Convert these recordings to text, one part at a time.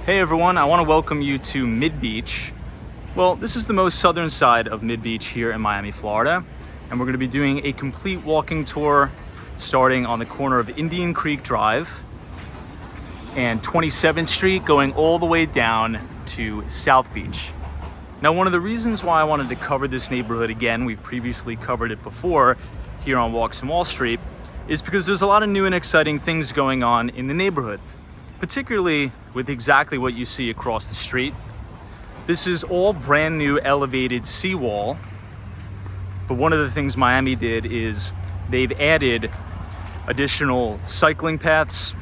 Hey everyone, I want to welcome you to Mid Beach. Well, this is the most southern side of Mid Beach here in Miami, Florida, and we're going to be doing a complete walking tour starting on the corner of Indian Creek Drive and 27th Street going all the way down to South Beach. Now, one of the reasons why I wanted to cover this neighborhood again, we've previously covered it before here on Walks in Wall Street, is because there's a lot of new and exciting things going on in the neighborhood, particularly with exactly what you see across the street. This is all brand new elevated seawall, but one of the things Miami did is they've added additional cycling paths,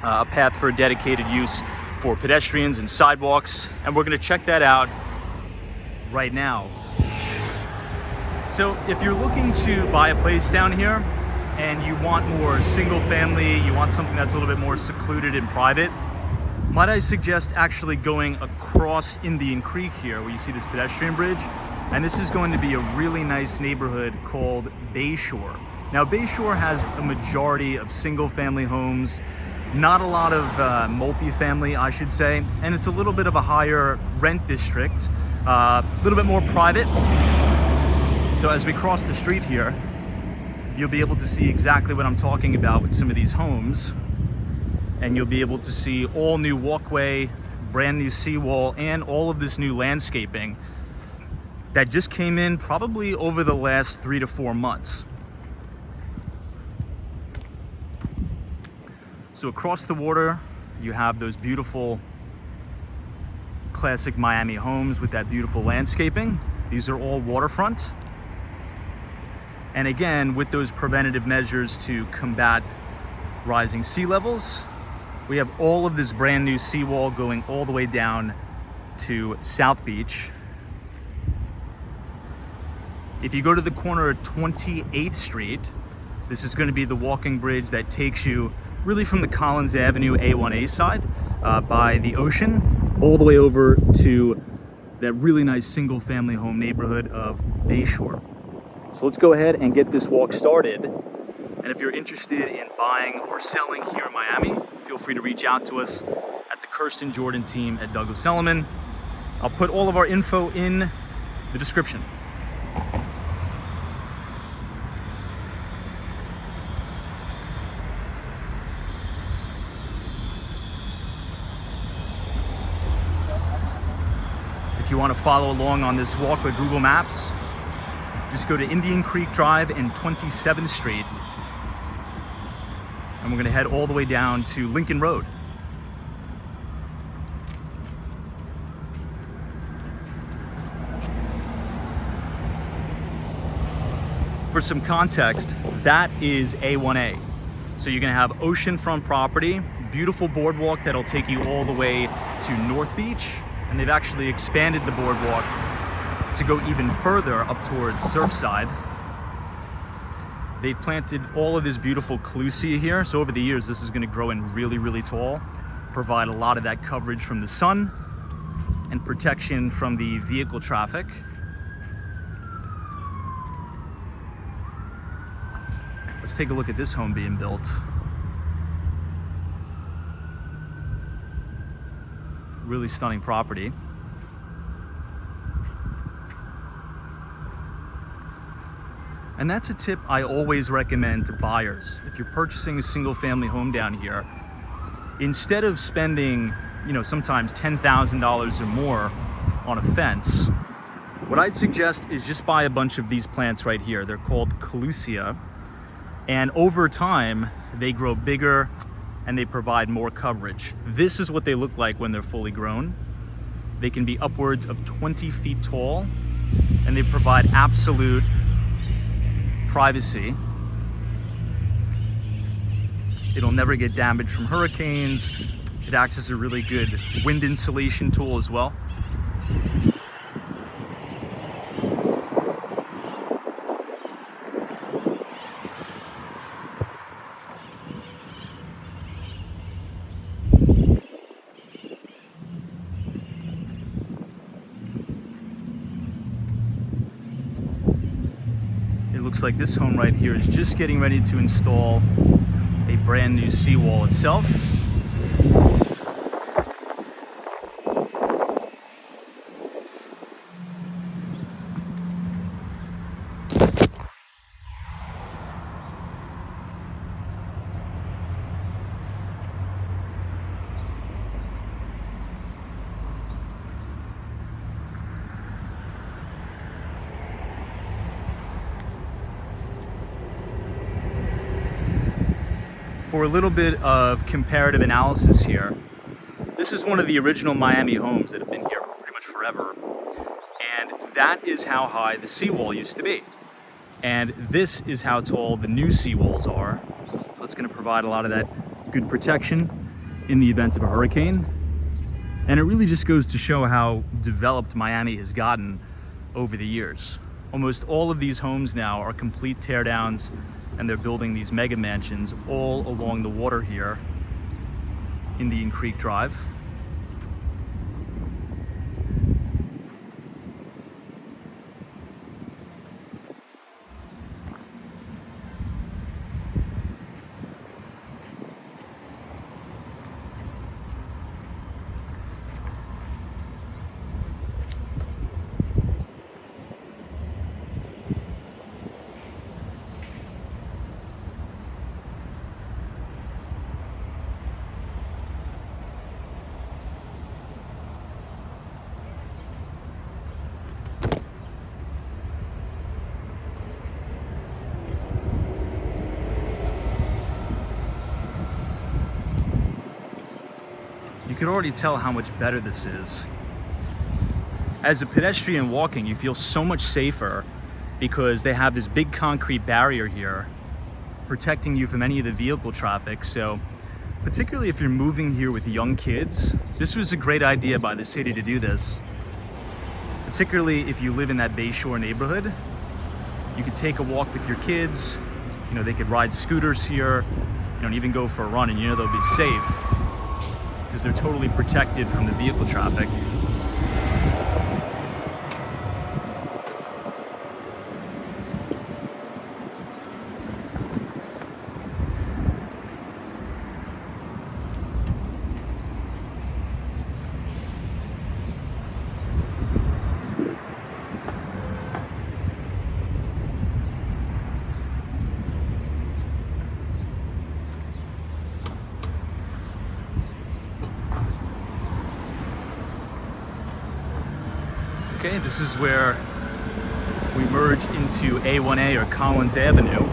a path for dedicated use for pedestrians and sidewalks, and we're going to check that out right now. So if you're looking to buy a place down here and you want more single family, you want something that's a little bit more secluded and private, might I suggest actually going across Indian Creek here where you see this pedestrian bridge, and this is going to be a really nice neighborhood called Bayshore. Now Bayshore has a majority of single family homes, not a lot of multifamily, I should say, and it's a little bit of a higher rent district, a little bit more private. So as we cross the street here, you'll be able to see exactly what I'm talking about with some of these homes, and you'll be able to see all new walkway, brand new seawall, and all of this new landscaping that just came in probably over the last 3 to 4 months. So across the water, you have those beautiful classic Miami homes with that beautiful landscaping. These are all waterfront. And again, with those preventative measures to combat rising sea levels, we have all of this brand new seawall going all the way down to South Beach. If you go to the corner of 28th Street, this is going to be the walking bridge that takes you really from the Collins Avenue A1A side by the ocean all the way over to that really nice single family home neighborhood of Bayshore. So let's go ahead and get this walk started. And if you're interested in buying or selling here in Miami, feel free to reach out to us at the Kirsten Jordan team at Douglas Elliman. I'll put all of our info in the description. If you want to follow along on this walk with Google Maps, just go to Indian Creek Drive and 27th Street. And we're going to head all the way down to Lincoln Road. For some context, that is A1A. So you're going to have oceanfront property, beautiful boardwalk that'll take you all the way to North Beach. And they've actually expanded the boardwalk to go even further up towards Surfside. They've planted all of this beautiful clusia here. So over the years, this is going to grow in really, really tall, provide a lot of that coverage from the sun and protection from the vehicle traffic. Let's take a look at this home being built. Really stunning property. And that's a tip I always recommend to buyers. If you're purchasing a single family home down here, instead of spending, sometimes $10,000 or more on a fence, what I'd suggest is just buy a bunch of these plants right here. They're called clusia. And over time, they grow bigger and they provide more coverage. This is what they look like when they're fully grown. They can be upwards of 20 feet tall, and they provide absolute privacy. It'll never get damaged from hurricanes. It acts as a really good wind insulation tool as well. Looks like this home right here is just getting ready to install a brand new seawall itself. For a little bit of comparative analysis here, this is one of the original Miami homes that have been here pretty much forever. And that is how high the seawall used to be. And this is how tall the new seawalls are. So it's going to provide a lot of that good protection in the event of a hurricane. And it really just goes to show how developed Miami has gotten over the years. Almost all of these homes now are complete teardowns, and they're building these mega mansions all along the water here Indian Creek Drive. You can already tell how much better this is. As a pedestrian walking, you feel so much safer because they have this big concrete barrier here protecting you from any of the vehicle traffic. So particularly if you're moving here with young kids, this was a great idea by the city to do this. Particularly if you live in that Bayshore neighborhood, you could take a walk with your kids. You know, they could ride scooters here, and even go for a run, and you know they'll be safe because they're totally protected from the vehicle traffic. Okay, this is where we merge into A1A or Collins Avenue.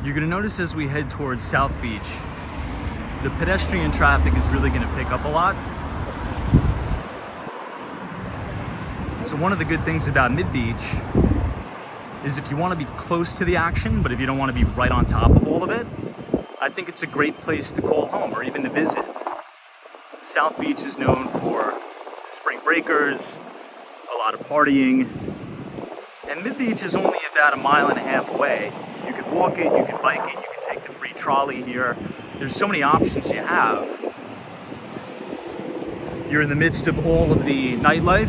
You're going to notice as we head towards South Beach, the pedestrian traffic is really going to pick up a lot. So one of the good things about Mid-Beach is if you want to be close to the action, but if you don't want to be right on top of all of it, I think it's a great place to call home or even to visit. South Beach is known for spring breakers, a lot of partying, and Mid-Beach is only about 1.5 miles away. You could walk it, you could bike it, you could take the free trolley here. There's so many options you have. You're in the midst of all of the nightlife,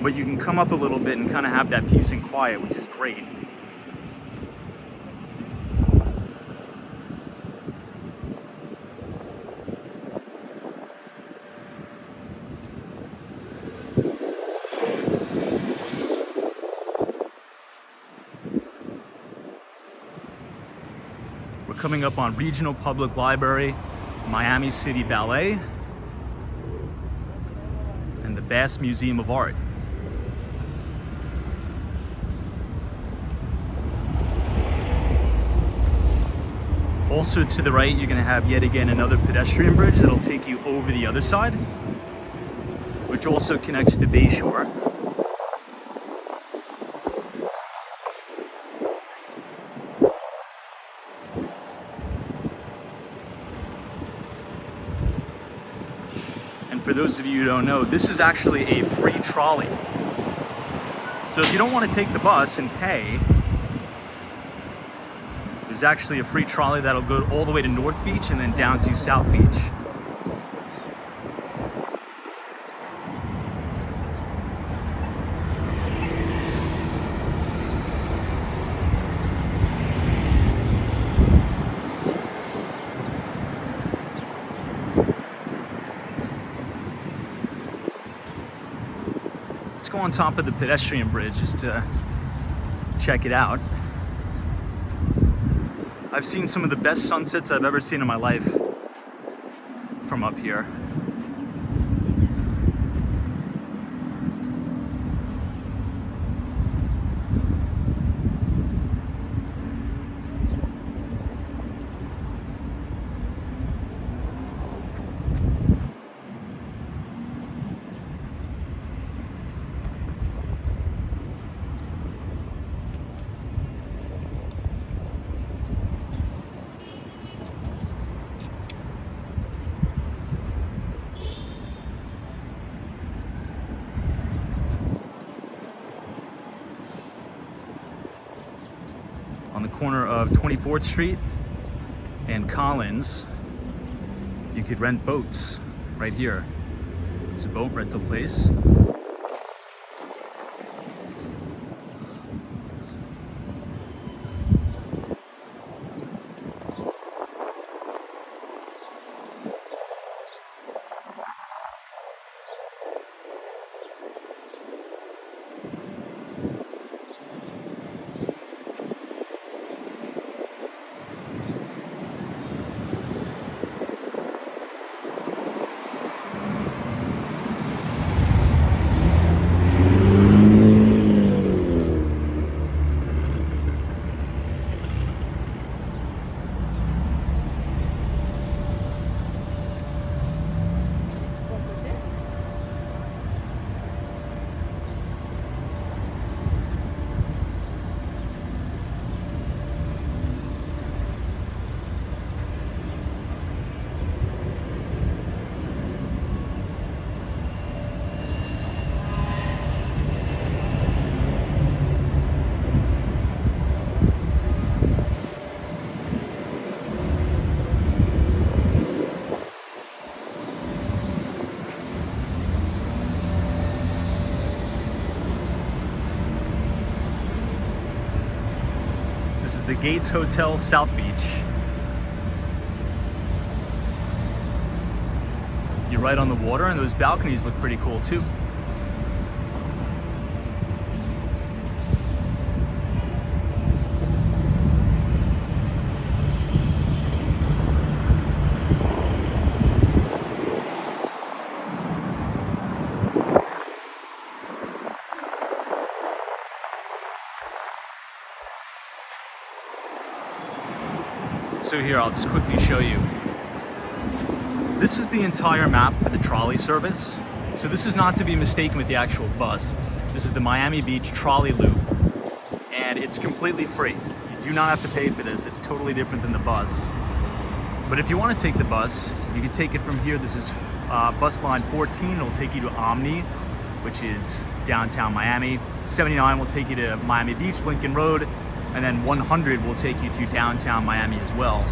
but you can come up a little bit and kind of have that peace and quiet, which is great. We're coming up on Regional Public Library, Miami City Ballet, and the Bass Museum of Art. Also to the right, you're going to have yet again another pedestrian bridge that'll take you over the other side, which also connects to Bayshore. And for those of you who don't know, this is actually a free trolley. So if you don't want to take the bus and pay, There's actually a free trolley that'll go all the way to North Beach and then down to South Beach. Let's go on top of the pedestrian bridge just to check it out. I've seen some of the best sunsets I've ever seen in my life from up here. On the corner of 24th Street and Collins, you could rent boats right here. It's a boat rental place. The Gates Hotel, South Beach. You're right on the water, and those balconies look pretty cool too. So here, I'll just quickly show you. This is the entire map for the trolley service. So this is not to be mistaken with the actual bus. This is the Miami Beach trolley loop, and it's completely free. You do not have to pay for this. It's totally different than the bus. But if you want to take the bus, you can take it from here. This is bus line 14. It'll take you to Omni, which is downtown Miami. 79 will take you to Miami Beach, Lincoln Road, and then 100 will take you to downtown Miami as well.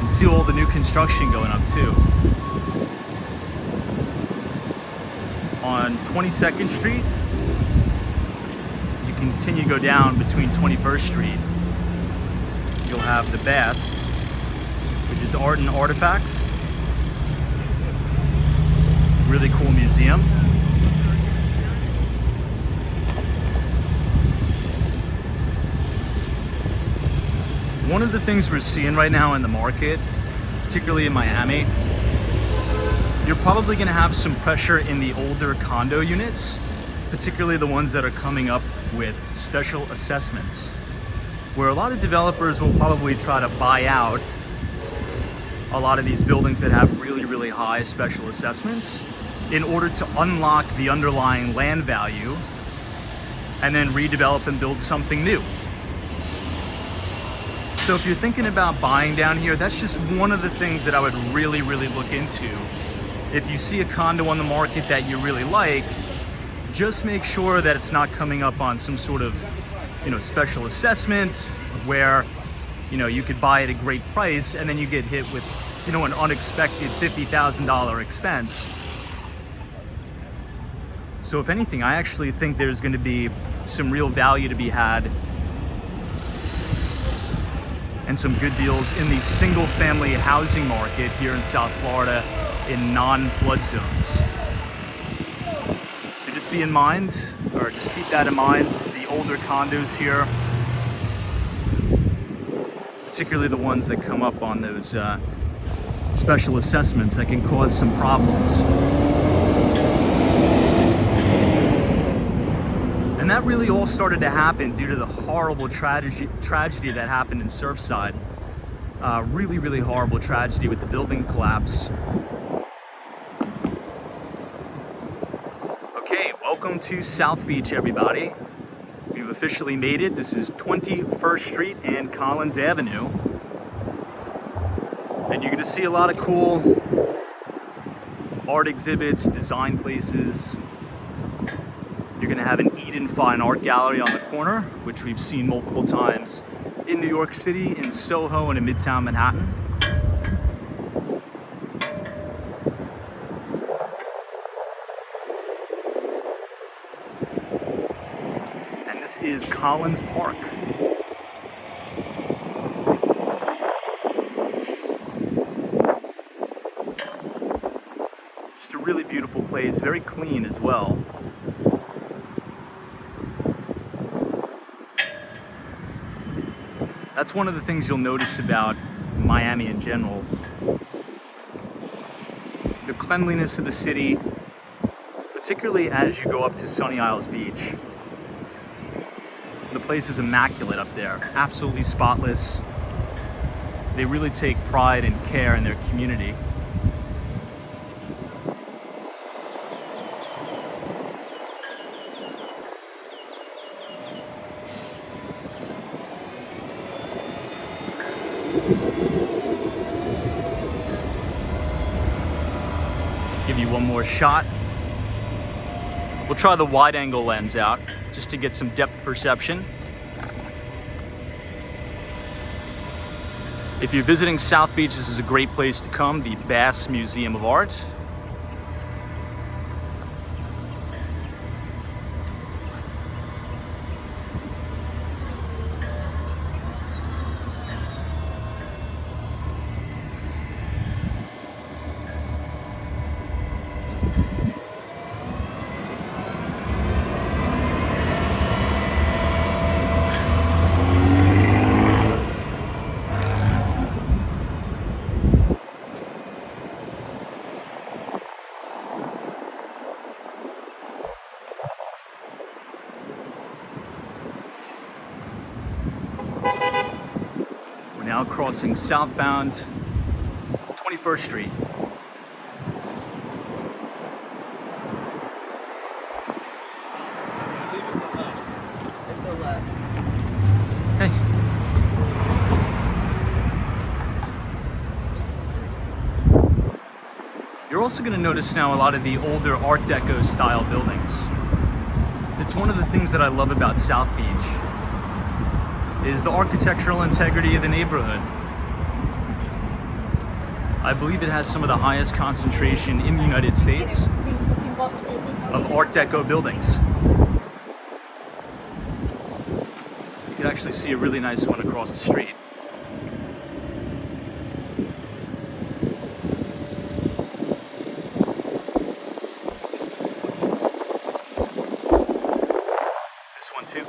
See all the new construction going up too. On 22nd Street, you can continue to go down between 21st Street, you'll have the Bast, which is art and artifacts. Really cool museum. One of the things we're seeing right now in the market, particularly in Miami, you're probably going to have some pressure in the older condo units, particularly the ones that are coming up with special assessments, where a lot of developers will probably try to buy out a lot of these buildings that have really, really high special assessments in order to unlock the underlying land value and then redevelop and build something new. So if you're thinking about buying down here, that's just one of the things that I would really, really look into. If you see a condo on the market that you really like, just make sure that it's not coming up on some sort of, special assessment where, you could buy at a great price and then you get hit with, an unexpected $50,000 expense. So if anything, I actually think there's going to be some real value to be had and some good deals in the single family housing market here in South Florida in non-flood zones. So just be in mind, or just keep that in mind, the older condos here, particularly the ones that come up on those special assessments that can cause some problems. And that really all started to happen due to the horrible tragedy that happened in Surfside. Really, really horrible tragedy with the building collapse. Okay, welcome to South Beach, everybody. We've officially made it. This is 21st Street and Collins Avenue. And you're gonna see a lot of cool art exhibits, design places. You're gonna have an Eden Fine Art Gallery on the corner, which we've seen multiple times in New York City, in Soho, and in Midtown Manhattan. And this is Collins Park. Just a really beautiful place, very clean as well. That's one of the things you'll notice about Miami in general. The cleanliness of the city, particularly as you go up to Sunny Isles Beach. The place is immaculate up there, absolutely spotless. They really take pride and care in their community. Give you one more shot. We'll try the wide angle lens out just to get some depth perception. If you're visiting South Beach, this is a great place to come, the Bass Museum of Art. Now crossing southbound 21st Street. It's a left. Hey. You're also going to notice now a lot of the older Art Deco style buildings. It's one of the things that I love about South Beach is the architectural integrity of the neighborhood. I believe it has some of the highest concentration in the United States of Art Deco buildings. could actually see a really nice one across the street. This one too.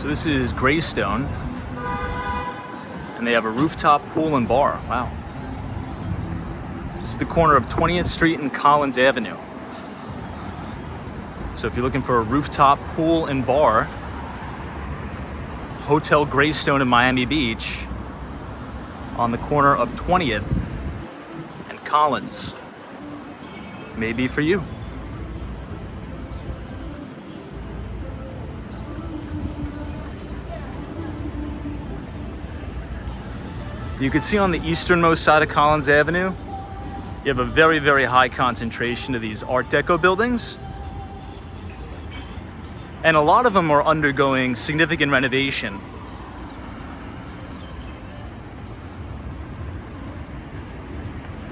So this is Greystone, and they have a rooftop pool and bar. Wow. This is the corner of 20th Street and Collins Avenue. So if you're looking for a rooftop pool and bar, Hotel Greystone in Miami Beach on the corner of 20th and Collins may be for you. You can see on the easternmost side of Collins Avenue, you have a very, very high concentration of these Art Deco buildings. And a lot of them are undergoing significant renovation.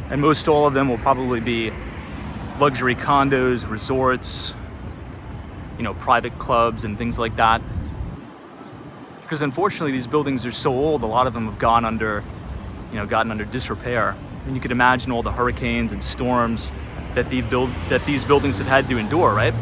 And most all of them will probably be luxury condos, resorts, private clubs and things like that. Because unfortunately, these buildings are so old, a lot of them have gotten under disrepair. And you could imagine all the hurricanes and storms that these buildings have had to endure, right?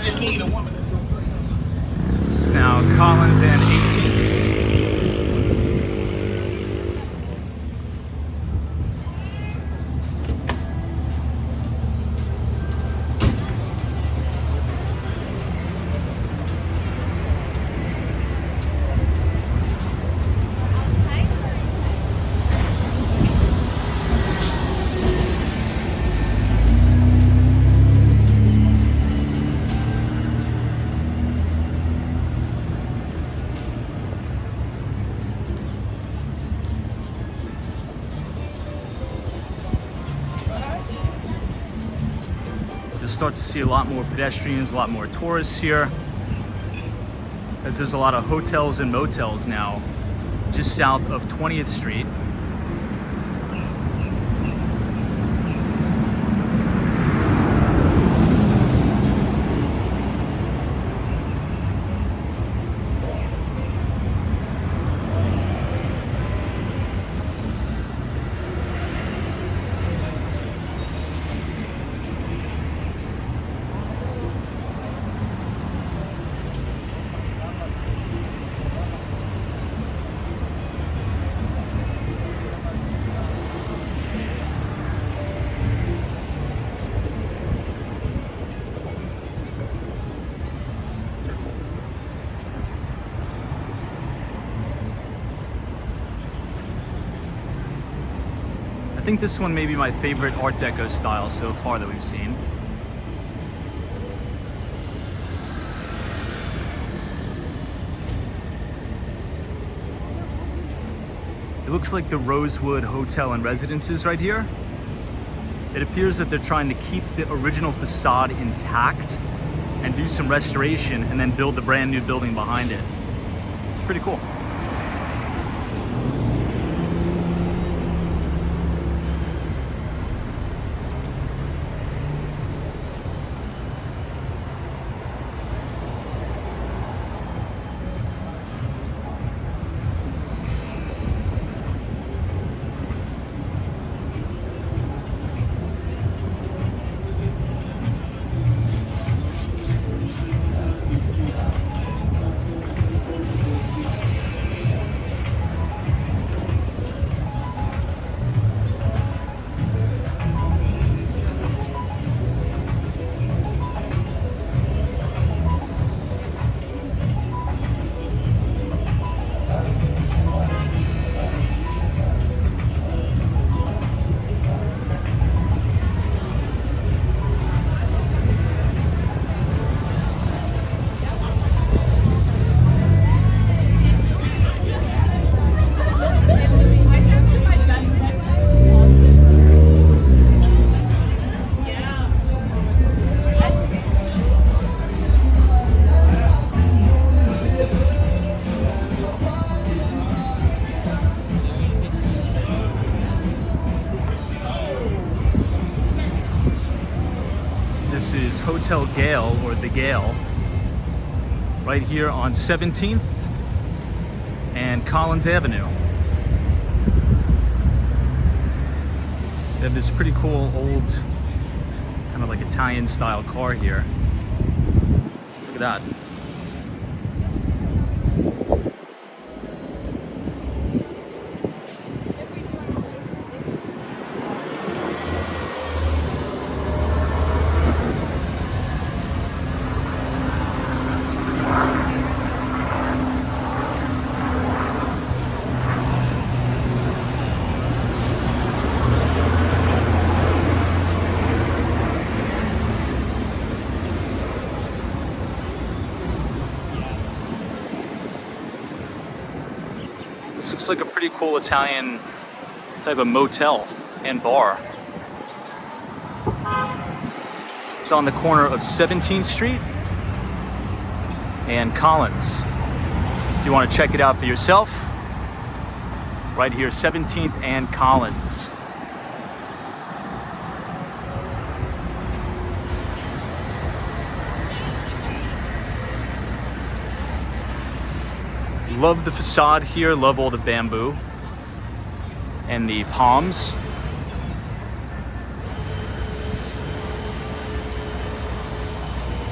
just need a woman. This is now Collins and 18th. You'll start to see a lot more pedestrians, a lot more tourists here, as there's a lot of hotels and motels now just south of 20th Street. think this one may be my favorite Art Deco style so far that we've seen. It looks like the Rosewood Hotel and Residences right here. It appears that they're trying to keep the original facade intact and do some restoration and then build the brand new building behind it. It's pretty cool. This is Hotel Gale, or the Gale, right here on 17th and Collins Avenue. They have this pretty cool old, kind of like Italian style car here. Look at that. This looks like a pretty cool Italian type of motel and bar. It's on the corner of 17th Street and Collins. If you want to check it out for yourself, right here, 17th and Collins. Love the facade here, love all the bamboo and the palms.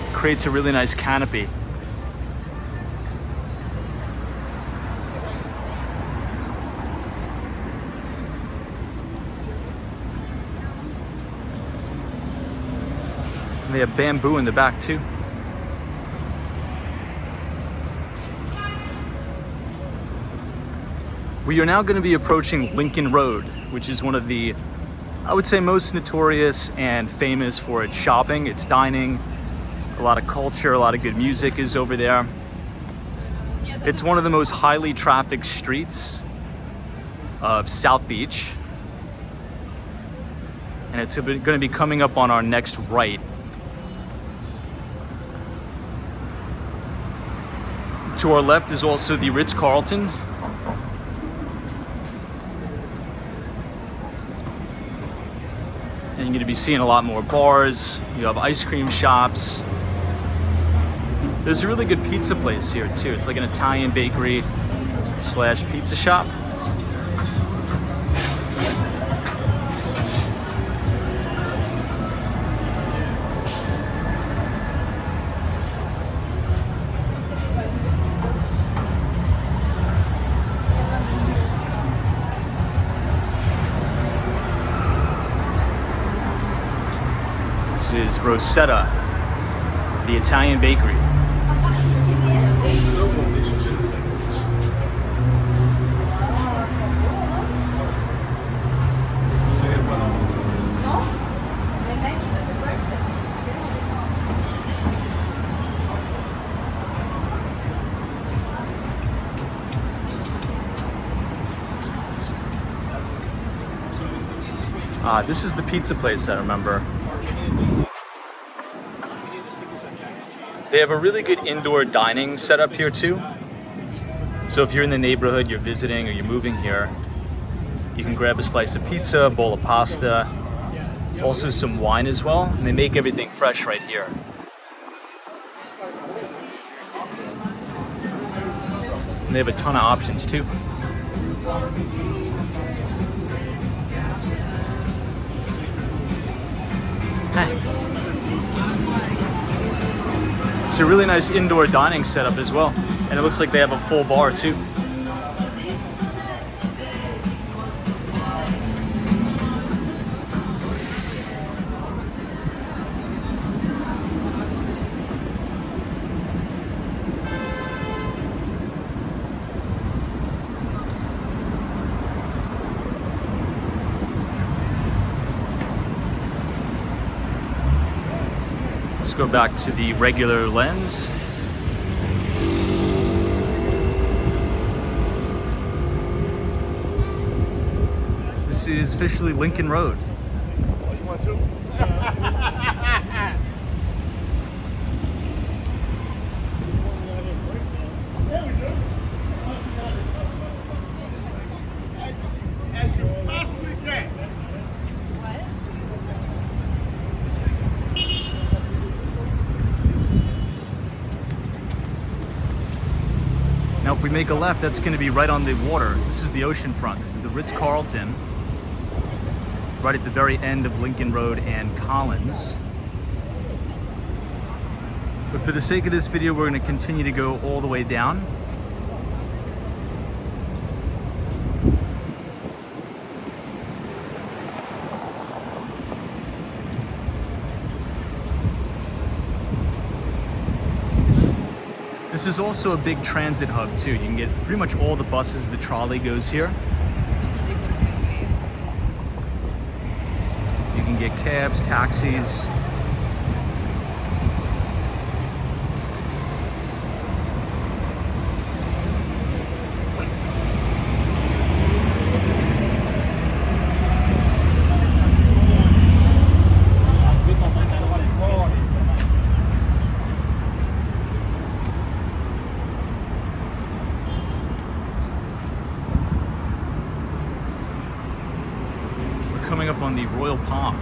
It creates a really nice canopy. And they have bamboo in the back too. We are now going to be approaching Lincoln Road, which is one of the, I would say, most notorious and famous for its shopping, its dining. A lot of culture, a lot of good music is over there. It's one of the most highly trafficked streets of South Beach. And it's going to be coming up on our next right. To our left is also the Ritz-Carlton. And you're going to be seeing a lot more bars. You have ice cream shops. There's a really good pizza place here too. It's like an Italian bakery / pizza shop. This is Rosetta, the Italian bakery. This is the pizza place I remember. They have a really good indoor dining setup here too. So if you're in the neighborhood, you're visiting, or you're moving here, you can grab a slice of pizza, a bowl of pasta, also some wine as well, and they make everything fresh right here. And they have a ton of options too. It's a really nice indoor dining setup as well, and it looks like they have a full bar too. Let's go back to the regular lens. This is officially Lincoln Road. Oh, you want to? There we go. As you possibly can. Now if we make a left, that's going to be right on the water. This is the ocean front. This is the Ritz-Carlton, right at the very end of Lincoln Road and Collins. But for the sake of this video, we're going to continue to go all the way down. This is also a big transit hub too. You can get pretty much all the buses, the trolley goes here. You can get cabs, taxis. Coming up on the Royal Palm.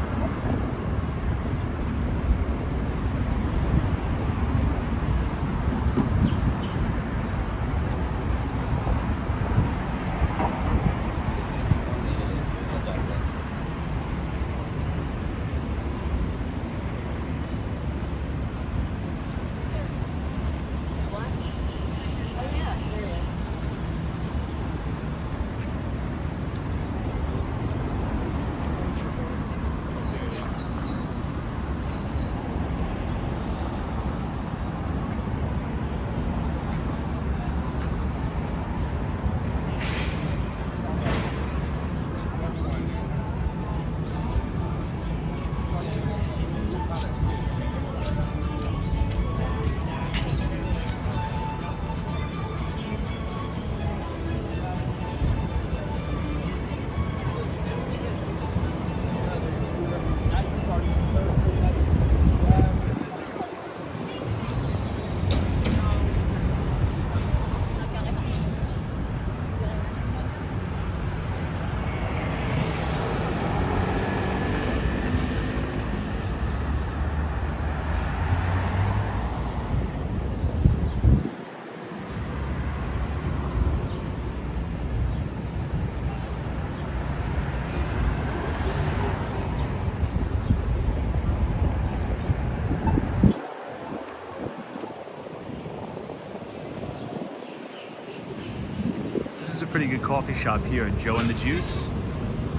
This is a pretty good coffee shop here, Joe and the Juice.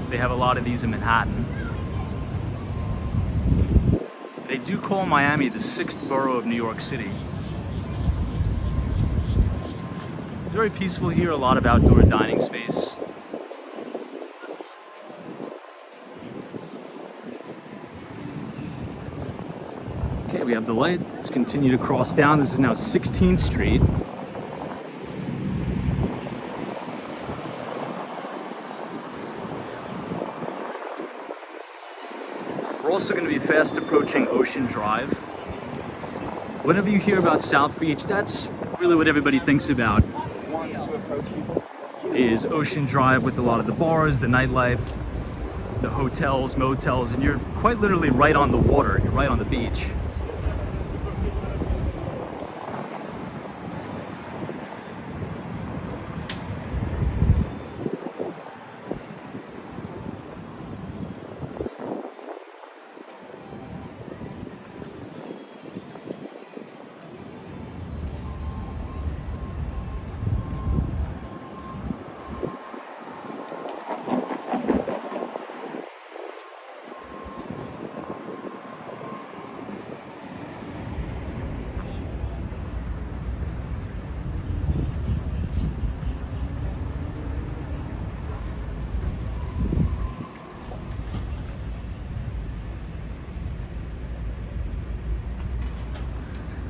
They have a lot of these in Manhattan. They do call Miami the 6th borough of New York City. It's very peaceful here, a lot of outdoor dining space. Okay, we have the light. Let's continue to cross down. This is now 16th Street. fast approaching Ocean Drive. Whenever you hear about South Beach, that's really what everybody thinks about, is Ocean Drive with a lot of the bars, the nightlife, the hotels, motels, and you're quite literally right on the water. You're right on the beach.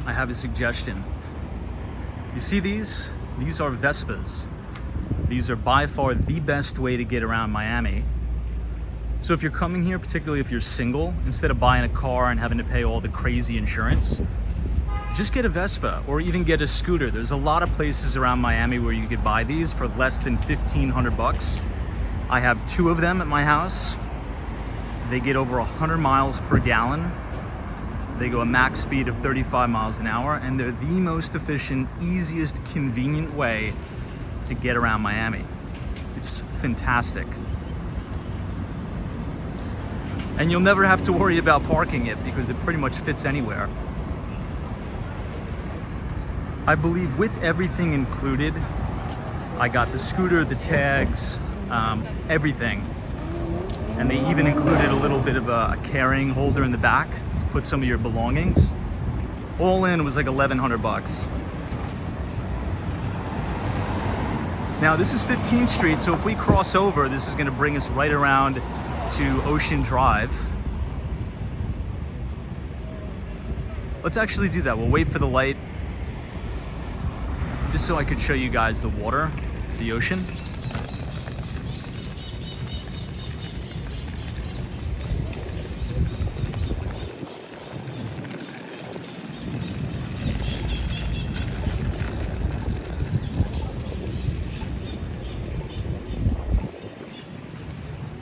I have a suggestion. You see these? These are Vespas. These are by far the best way to get around Miami. So if you're coming here, particularly if you're single, instead of buying a car and having to pay all the crazy insurance, just get a Vespa or even get a scooter. There's a lot of places around Miami where you could buy these for less than 1,500 bucks. I have 2 of them at my house. They get over 100 miles per gallon. They go a max speed of 35 miles an hour, and they're the most efficient, easiest, convenient way to get around Miami. It's fantastic. And you'll never have to worry about parking it because it pretty much fits anywhere. I believe with everything included, I got the scooter, the tags, everything. And they even included a little bit of a carrying holder in the back to put some of your belongings. All in was like 1,100 bucks. Now this is 15th Street, so if we cross over, this is gonna bring us right around to Ocean Drive. Let's actually do that. We'll wait for the light, just so I could show you guys the water, the ocean.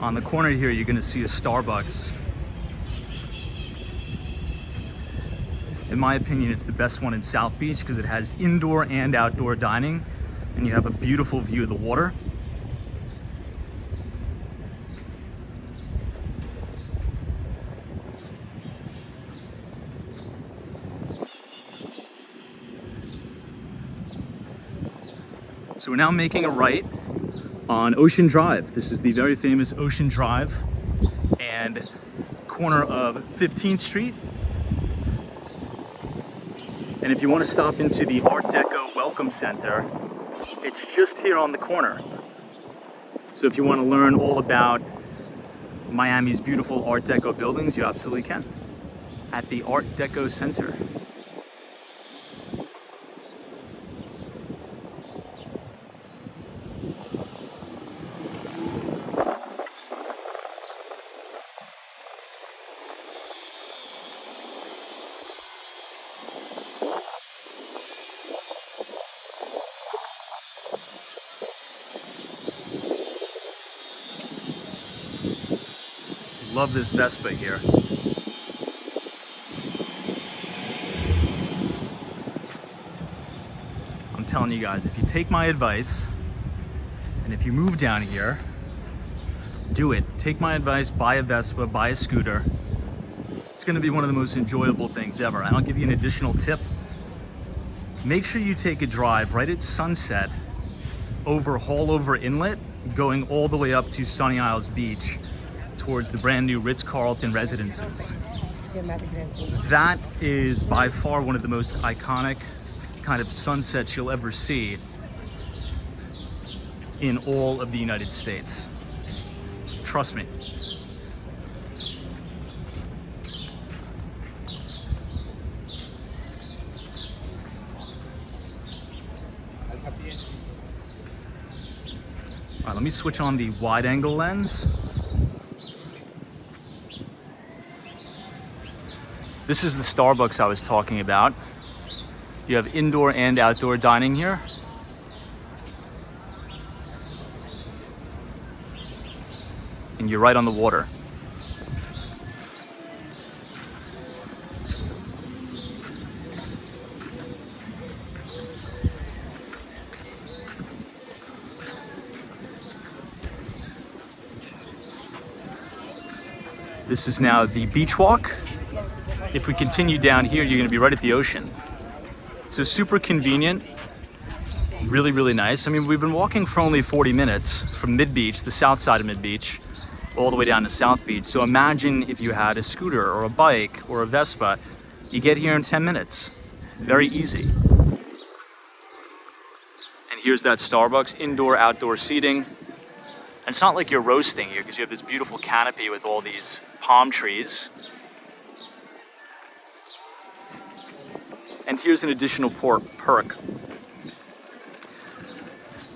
On the corner here, you're gonna see a Starbucks. In my opinion, it's the best one in South Beach because it has indoor and outdoor dining, and you have a beautiful view of the water. So we're now making a right on Ocean Drive. This is the very famous Ocean Drive and corner of 15th Street. And if you want to stop into the Art Deco Welcome Center, it's just here on the corner. So if you want to learn all about Miami's beautiful Art Deco buildings, you absolutely can at the Art Deco Center. Love this Vespa here. I'm telling you guys, if you take my advice, and if you move down here, do it. Take my advice, buy a Vespa, buy a scooter. It's gonna be one of the most enjoyable things ever. And I'll give you an additional tip. Make sure you take a drive right at sunset over Haulover Inlet, going all the way up to Sunny Isles Beach, towards the brand new Ritz-Carlton residences. That is by far one of the most iconic kind of sunsets you'll ever see in all of the United States. Trust me. All right, let me switch on the wide angle lens. This is the Starbucks I was talking about. You have indoor and outdoor dining here. And you're right on the water. This is now the beach walk. If we continue down here, you're gonna be right at the ocean. So super convenient, really, really nice. I mean, we've been walking for only 40 minutes from Mid Beach, the south side of Mid Beach, all the way down to South Beach. So imagine if you had a scooter or a bike or a Vespa, you get here in 10 minutes. Very easy. And here's that Starbucks, indoor, outdoor seating. And it's not like you're roasting here because you have this beautiful canopy with all these palm trees. And here's an additional perk.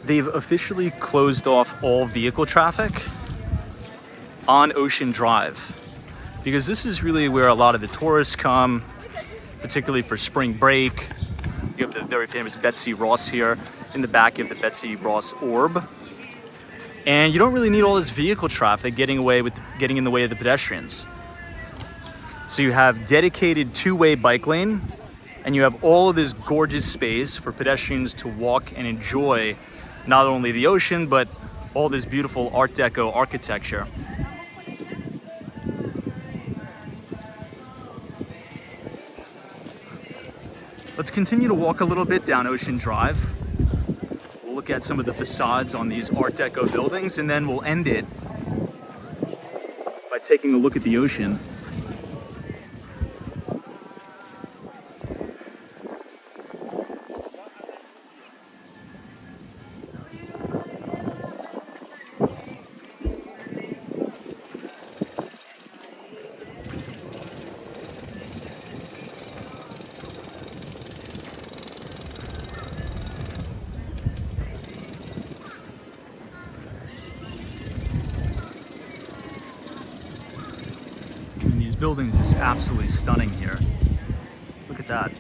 They've officially closed off all vehicle traffic on Ocean Drive because this is really where a lot of the tourists come, particularly for spring break. You have the very famous Betsy Ross here. In the back, you have the Betsy Ross Orb. And you don't really need all this vehicle traffic getting in the way of the pedestrians. So you have dedicated two-way bike lane, and you have all of this gorgeous space for pedestrians to walk and enjoy not only the ocean, but all this beautiful Art Deco architecture. Let's continue to walk a little bit down Ocean Drive. We'll look at some of the facades on these Art Deco buildings, and then we'll end it by taking a look at the ocean. Building is just absolutely stunning here. Look at that.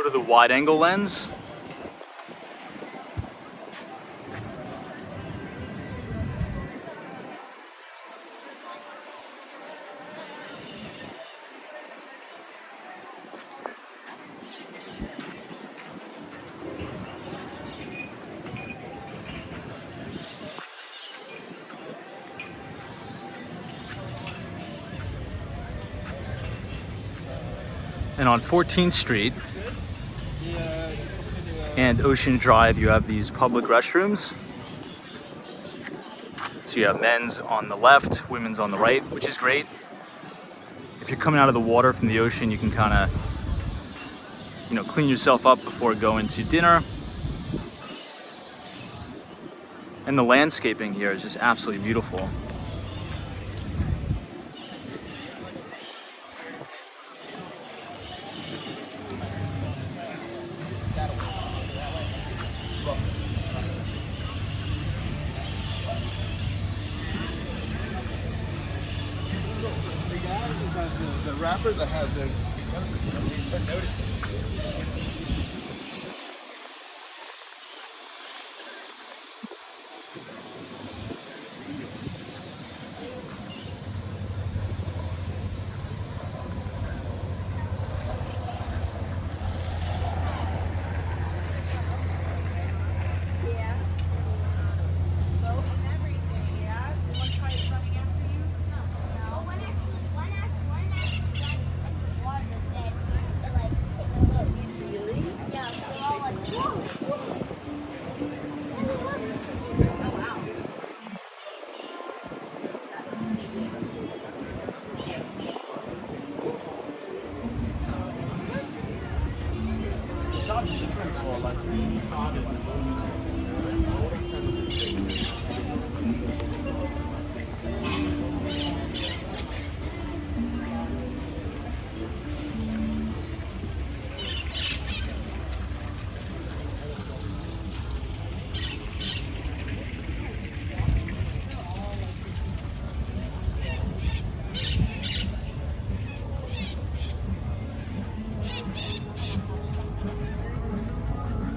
To the wide angle lens. And on 14th Street and Ocean Drive, you have these public restrooms. So you have men's on the left, women's on the right, which is great. If you're coming out of the water from the ocean, you can kind of, clean yourself up before going to dinner. And the landscaping here is just absolutely beautiful. The rapper that has the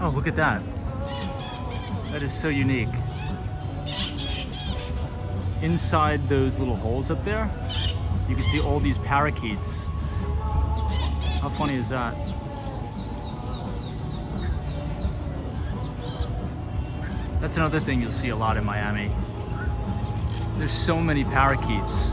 Oh, look at that. That is so unique. Inside those little holes up there, you can see all these parakeets. How funny is that? That's another thing you'll see a lot in Miami. There's so many parakeets.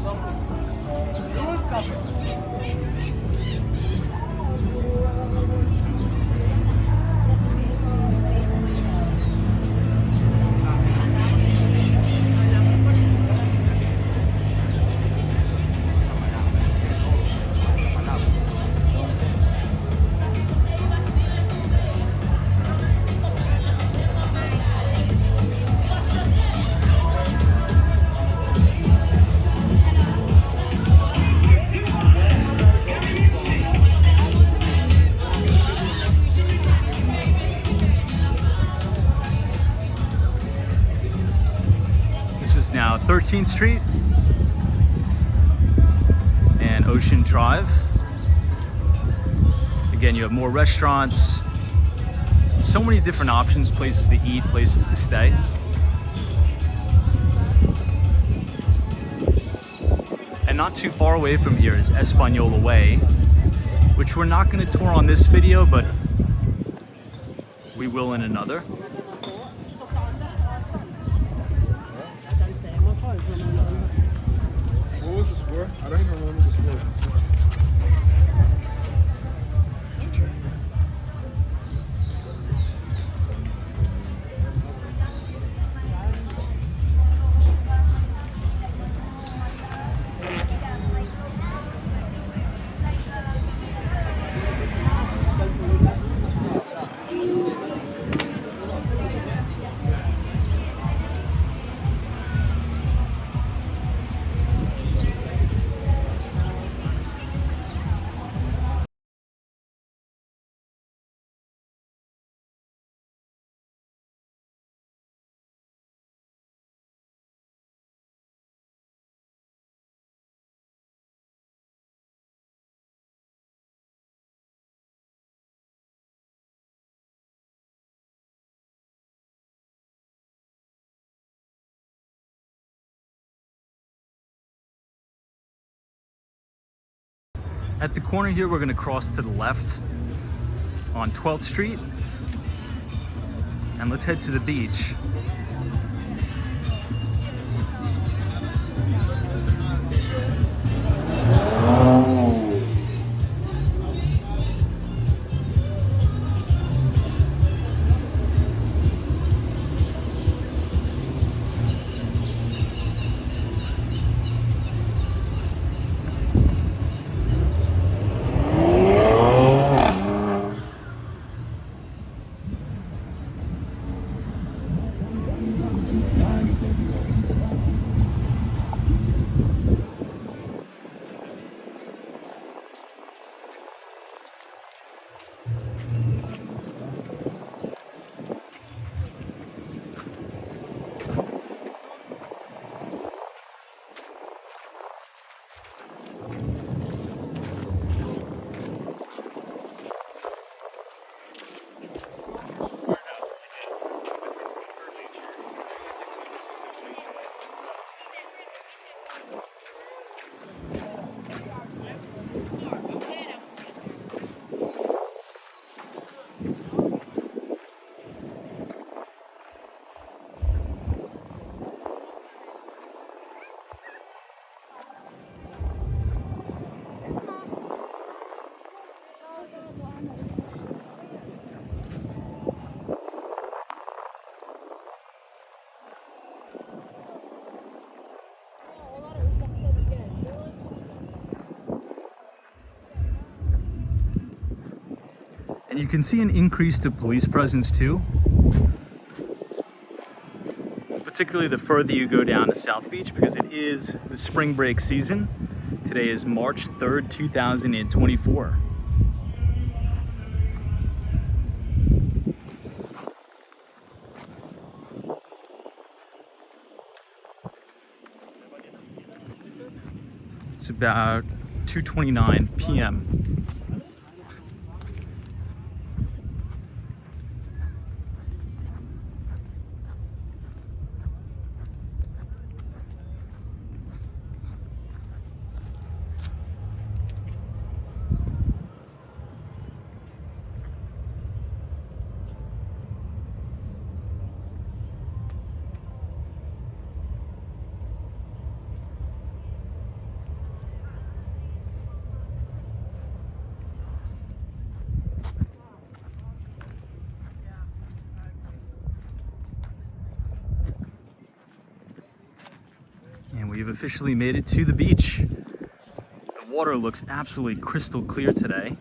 Now 13th Street and Ocean Drive. Again, you have more restaurants, so many different options, places to eat, places to stay. And not too far away from here is Espanola Way, which we're not going to tour on this video, but we will in another. What was the score? I don't even remember the score. At the corner here, we're going to cross to the left on 12th Street, and let's head to the beach. And you can see an increase to police presence too, particularly the further you go down to South Beach, because it is the spring break season. Today is March 3rd, 2024. It's about 2:29 p.m. And we've officially made it to the beach. The water looks absolutely crystal clear today.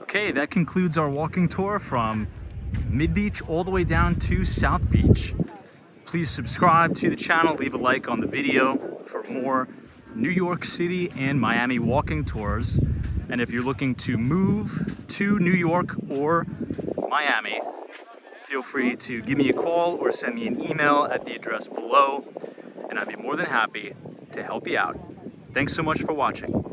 Okay, that concludes our walking tour from Mid-Beach all the way down to South Beach. Please subscribe to the channel, leave a like on the video for more New York City and Miami walking tours. And if you're looking to move to New York or Miami, feel free to give me a call or send me an email at the address below, and I'd be more than happy to help you out. Thanks so much for watching.